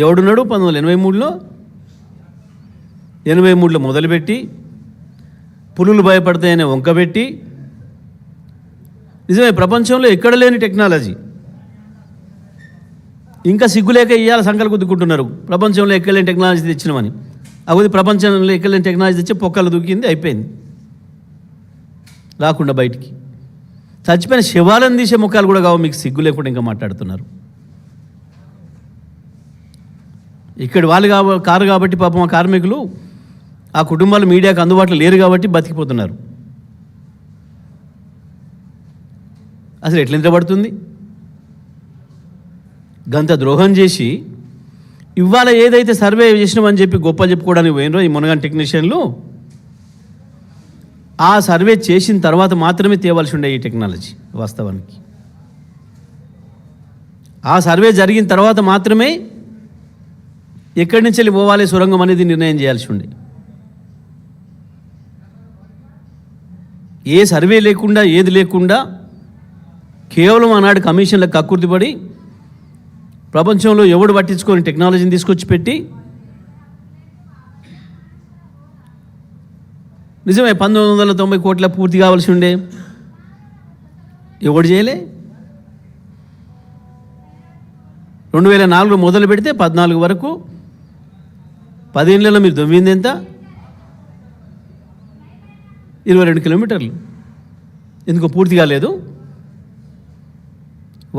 ఎవడున్నాడు 1983లో 83లో మొదలుపెట్టి పులులు భయపడతాయనే వంకబెట్టి నిజమే ప్రపంచంలో ఎక్కడ లేని టెక్నాలజీ ఇంకా సిగ్గులేక ఇయ్యాల సంకలు గుద్దుకుంటున్నారు. ప్రపంచంలో ఎక్కలేని టెక్నాలజీ తెచ్చినామని. అది ప్రపంచంలో ఎక్కలేని టెక్నాలజీ తెచ్చి పొక్కలు దూకింది, అయిపోయింది, రాకుండా బయటికి. చచ్చిపోయిన శవాలను తీసే ముఖాలు కూడా కావు మీకు, సిగ్గు లేకుండా ఇంకా మాట్లాడుతున్నారు. ఇక్కడ వాళ్ళు కారు కాబట్టి పాపం ఆ కార్మికులు ఆ కుటుంబాలు మీడియాకు అందుబాటులో లేరు కాబట్టి బతికిపోతున్నారు. అసలు ఎట్లా నిద్రపడుతుంది? గంత ద్రోహం చేసి ఇవాళ ఏదైతే సర్వే చేసినామని చెప్పి గొప్పలు చెప్పుకోవడానికి పోయినరో ఈ మునగాని టెక్నీషియన్లు, ఆ సర్వే చేసిన తర్వాత మాత్రమే తేవాల్సి ఉండే ఈ టెక్నాలజీ. వాస్తవానికి ఆ సర్వే జరిగిన తర్వాత మాత్రమే ఎక్కడి నుంచి వెళ్ళి పోవాలి సొరంగం అనేది నిర్ణయం చేయాల్సి ఉండే. ఏ సర్వే లేకుండా ఏది లేకుండా కేవలం ఆనాడు కమిషన్లకు కక్కుర్తిపడి ప్రపంచంలో ఎవడు పట్టించుకొని టెక్నాలజీని తీసుకొచ్చి పెట్టి, నిజమే 1990 కోట్ల పూర్తి కావాల్సి ఉండే, ఎవడు చేయలే. 2004 మొదలు పెడితే 14 వరకు 10 ఏళ్ళలో మీరు దొవ్వింది ఎంత? 22 కిలోమీటర్లు. ఎందుకు పూర్తి కాలేదు?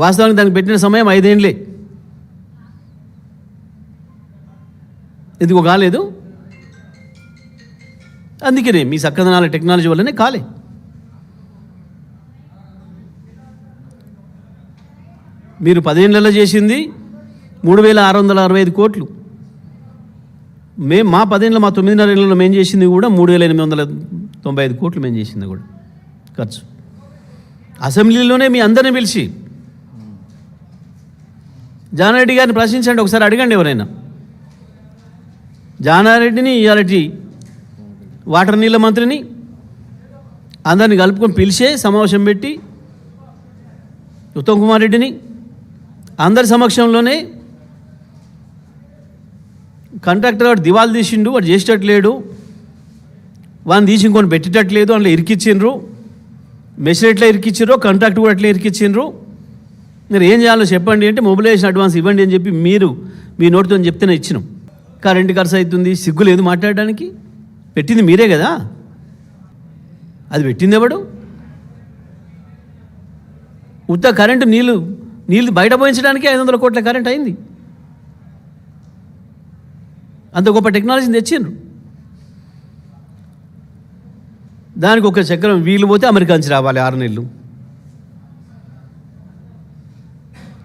వాస్తవానికి దానికి పెట్టిన సమయం 5 ఏళ్ళే. ఎందుకు కాలేదు? అందుకనే మీ చక్కదనాల టెక్నాలజీ వల్లనే కాలే. మీరు 10 ఏళ్ళలో చేసింది 3665 కోట్లు. మా 10 ఏళ్ళలో, మా 9.5 ఏళ్ళలో మేము చేసింది కూడా 3895 కోట్లు మేము చేసింది కూడా ఖర్చు. అసెంబ్లీలోనే మీ అందరినీ పిలిచి జానారెడ్డి గారిని ప్రశ్నించండి, ఒకసారి అడగండి ఎవరైనా. జానారెడ్డిని, ఇయాలటి వాటర్ నీళ్ళ మంత్రిని అందరిని కలుపుకొని పిలిచే సమావేశం పెట్టి ఉత్తమ్ కుమార్ రెడ్డిని అందరి సమక్షంలోనే కాంట్రాక్టర్ వాడు దివాలు తీసిండు, వాడు చేసేటట్లేడు, వాడిని తీసి ఇంకొని పెట్టేటట్లేదు, అందులో ఇరికిచ్చిండ్రు, మెషిన్ ఎట్లా ఇరికిచ్చిండ్రో కాంట్రాక్ట్ కూడా అట్లా ఇరికిచ్చిండ్రు, మీరు ఏం చేయాలో చెప్పండి అంటే మొబిలైజేషన్ అడ్వాన్స్ ఇవ్వండి అని చెప్పి మీరు మీ నోటితో చెప్తేనే ఇచ్చినాం. కరెంటు ఖర్చు అవుతుంది, సిగ్గు లేదు మాట్లాడడానికి. పెట్టింది మీరే కదా, అది పెట్టింది ఎవడు? ఉత్త కరెంటు నీళ్ళు బయట పోయించడానికి 500 కోట్ల కరెంట్ అయింది. అంత గొప్ప టెక్నాలజీని తెచ్చిండ్రు. దానికి ఒక చక్రం వీలు పోతే అమెరికా నుంచి రావాలి 6 నెలలు.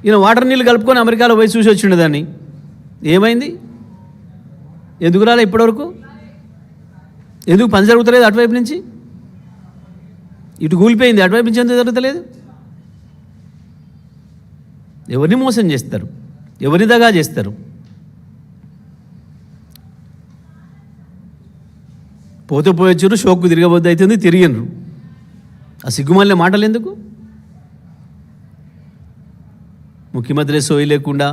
ఈయన వాటర్ నీళ్ళు కలుపుకొని అమెరికాలో పోయి చూసి వచ్చిండు. దాన్ని ఏమైంది? ఎందుకు రాలే ఇప్పటివరకు? ఎందుకు పని జరుగుతలేదు అటువైపు నుంచి? ఇటు కూలిపోయింది, అటువైపు నుంచి ఎందుకు జరుగుతలేదు? ఎవరిని మోసం చేస్తారు, ఎవరిని దగా చేస్తారు? పోతే పోయొచ్చారు, షోక్కు తిరగబోద్ది అవుతుంది, తిరిగినరు. ఆ సిగ్గుమల్లే మాటలు ఎందుకు? ముఖ్యమంత్రి సోయి లేకుండా